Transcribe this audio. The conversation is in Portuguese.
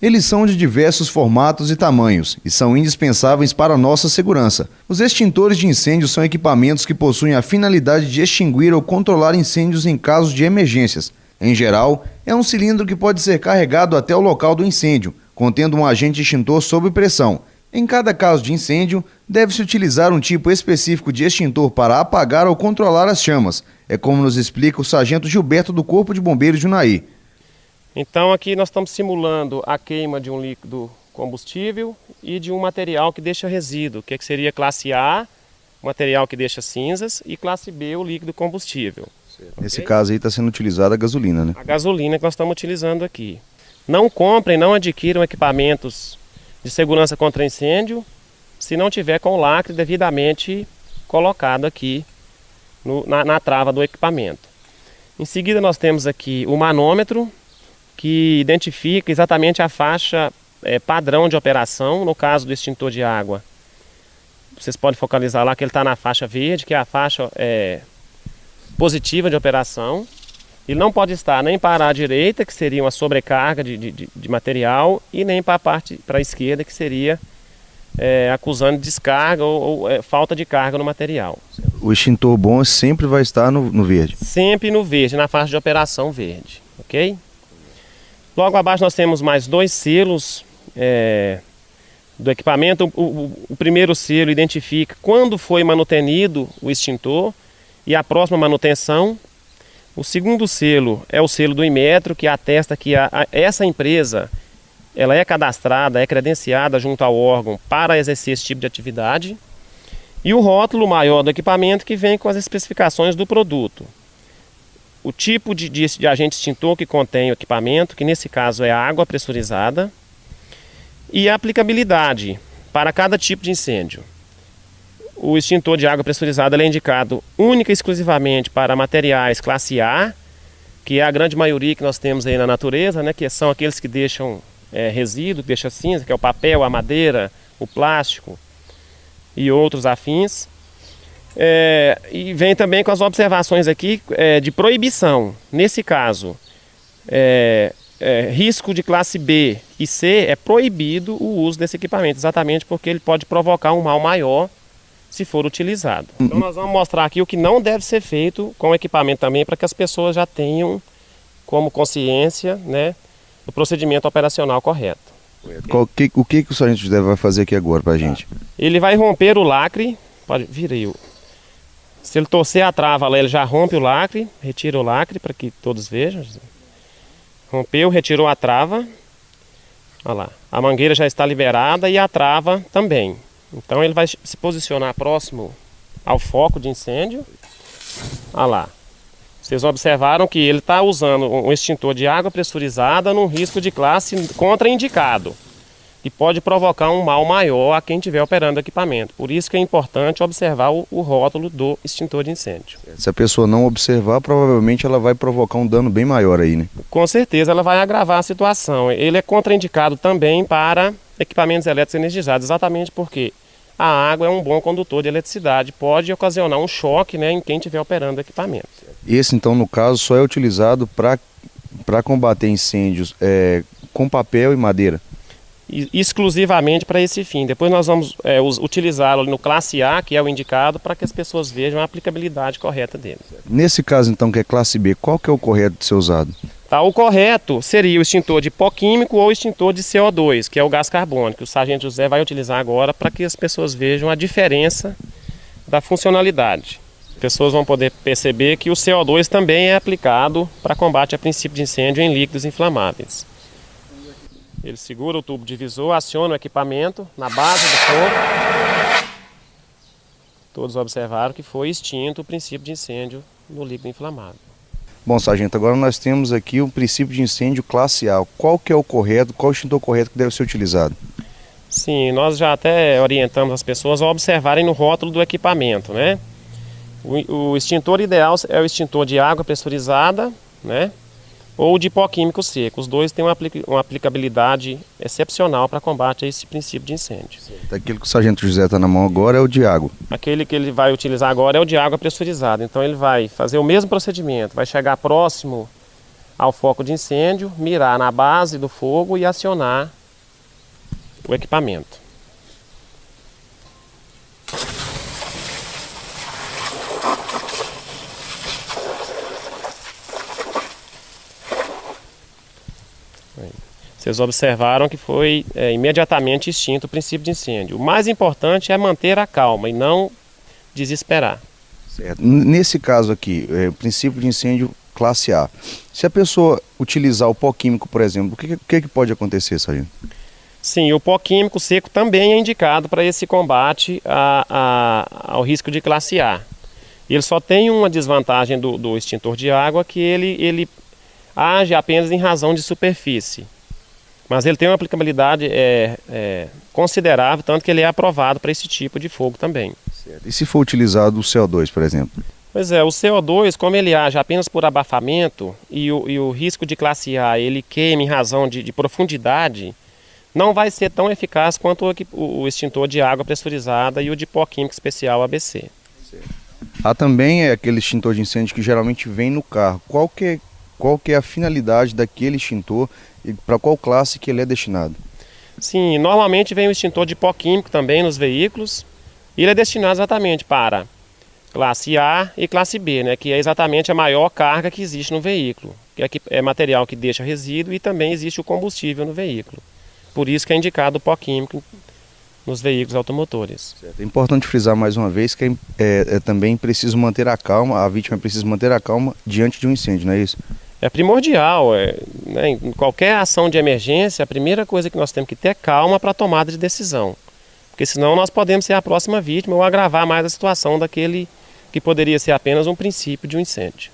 Eles são de diversos formatos e tamanhos e são indispensáveis para a nossa segurança. Os extintores de incêndio são equipamentos que possuem a finalidade de extinguir ou controlar incêndios em casos de emergências. Em geral, é um cilindro que pode ser carregado até o local do incêndio, contendo um agente extintor sob pressão. Em cada caso de incêndio, deve-se utilizar um tipo específico de extintor para apagar ou controlar as chamas. É como nos explica o sargento Gilberto do Corpo de Bombeiros de Unai. Então aqui nós estamos simulando a queima de um líquido combustível e de um material que deixa resíduo, que seria classe A, material que deixa cinzas, e classe B, o líquido combustível. Nesse caso aí está sendo utilizada a gasolina, né? A gasolina que nós estamos utilizando aqui. Não comprem, não adquiram equipamentos de segurança contra incêndio se não tiver com o lacre devidamente colocado aqui na trava do equipamento. Em seguida nós temos aqui o manômetro, que identifica exatamente a faixa padrão de operação. No caso do extintor de água, vocês podem focalizar lá que ele está na faixa verde, que é a faixa positiva de operação. Ele não pode estar nem para a direita, que seria uma sobrecarga de material, e nem para a esquerda, que seria acusando descarga ou falta de carga no material. O extintor bom sempre vai estar no verde? Sempre no verde, na faixa de operação verde, ok? Logo abaixo nós temos mais 2 selos do equipamento. O primeiro selo identifica quando foi manutenido o extintor e a próxima manutenção. O segundo selo é o selo do Inmetro, que atesta que essa empresa ela é cadastrada, é credenciada junto ao órgão para exercer esse tipo de atividade. E o rótulo maior do equipamento, que vem com as especificações do produto. O tipo de agente extintor que contém o equipamento, que nesse caso é a água pressurizada, e a aplicabilidade para cada tipo de incêndio. O extintor de água pressurizada é indicado única e exclusivamente para materiais classe A, que é a grande maioria que nós temos aí na natureza, né, que são aqueles que deixam resíduo, que deixam cinza, que é o papel, a madeira, o plástico e outros afins. E vem também com as observações aqui de proibição. Nesse caso, risco de classe B e C, é proibido o uso desse equipamento, exatamente porque ele pode provocar um mal maior se for utilizado. Então nós vamos mostrar aqui o que não deve ser feito com o equipamento também, para que as pessoas já tenham como consciência, né, do procedimento operacional correto. O que o sargento José vai fazer aqui agora para a gente? Ele vai romper o lacre, pode vir aí. Se ele torcer a trava lá, ele já rompe o lacre, retira o lacre para que todos vejam. Rompeu, retirou a trava. Olha lá, a mangueira já está liberada e a trava também. Então ele vai se posicionar próximo ao foco de incêndio. Olha lá. Vocês observaram que ele está usando um extintor de água pressurizada num risco de classe contraindicado, que pode provocar um mal maior a quem estiver operando o equipamento. Por isso que é importante observar o rótulo do extintor de incêndio. Se a pessoa não observar, provavelmente ela vai provocar um dano bem maior aí, né? Com certeza ela vai agravar a situação. Ele é contraindicado também para equipamentos elétricos energizados, exatamente porque a água é um bom condutor de eletricidade, pode ocasionar um choque, né, em quem estiver operando o equipamento. Esse, então, no caso, só é utilizado para combater incêndios com papel e madeira? Exclusivamente para esse fim. Depois nós vamos utilizá-lo no classe A, que é o indicado, para que as pessoas vejam a aplicabilidade correta dele. Nesse caso, então, que é classe B, qual que é o correto de ser usado? Tá, o correto seria o extintor de pó químico ou extintor de CO2, que é o gás carbônico, que o sargento José vai utilizar agora para que as pessoas vejam a diferença da funcionalidade. As pessoas vão poder perceber que o CO2 também é aplicado para combate a princípio de incêndio em líquidos inflamáveis. Ele segura o tubo divisor, aciona o equipamento na base do fogo. Todos observaram que foi extinto o princípio de incêndio no líquido inflamável. Bom, sargento, agora nós temos aqui o princípio de incêndio classe A. Qual que é o correto, qual o extintor correto que deve ser utilizado? Sim, nós já até orientamos as pessoas a observarem no rótulo do equipamento, né? O extintor ideal é o extintor de água pressurizada, né? Ou de pó químico seco. Os dois têm uma aplicabilidade excepcional para combate a esse princípio de incêndio. Aquele que o sargento José está na mão agora é o de água. Aquele que ele vai utilizar agora é o de água pressurizada. Então ele vai fazer o mesmo procedimento, vai chegar próximo ao foco de incêndio, mirar na base do fogo e acionar o equipamento. Vocês observaram que foi imediatamente extinto o princípio de incêndio. O mais importante é manter a calma e não desesperar. Certo. Nesse caso aqui, o princípio de incêndio classe A. Se a pessoa utilizar o pó químico, por exemplo, o que pode acontecer, sargento? Sim, o pó químico seco também é indicado para esse combate ao risco de classe A. Ele só tem uma desvantagem do extintor de água, que ele age apenas em razão de superfície. Mas ele tem uma aplicabilidade considerável, tanto que ele é aprovado para esse tipo de fogo também. Certo. E se for utilizado o CO2, por exemplo? Pois é, o CO2, como ele age apenas por abafamento e o risco de classe A ele queima em razão de profundidade, não vai ser tão eficaz quanto o extintor de água pressurizada e o de pó químico especial ABC. Certo. Há também aquele extintor de incêndio que geralmente vem no carro. Qual que é a finalidade daquele extintor e para qual classe que ele é destinado? Sim, normalmente vem o extintor de pó químico também nos veículos e ele é destinado exatamente para classe A e classe B, né, que é exatamente a maior carga que existe no veículo, que é material que deixa resíduo e também existe o combustível no veículo. Por isso que é indicado o pó químico nos veículos automotores. Certo. É importante frisar mais uma vez que também preciso manter a calma, a vítima precisa manter a calma diante de um incêndio, não é isso? É primordial, né, em qualquer ação de emergência, a primeira coisa que nós temos que ter é calma para a tomada de decisão. Porque senão nós podemos ser a próxima vítima ou agravar mais a situação daquele que poderia ser apenas um princípio de um incêndio.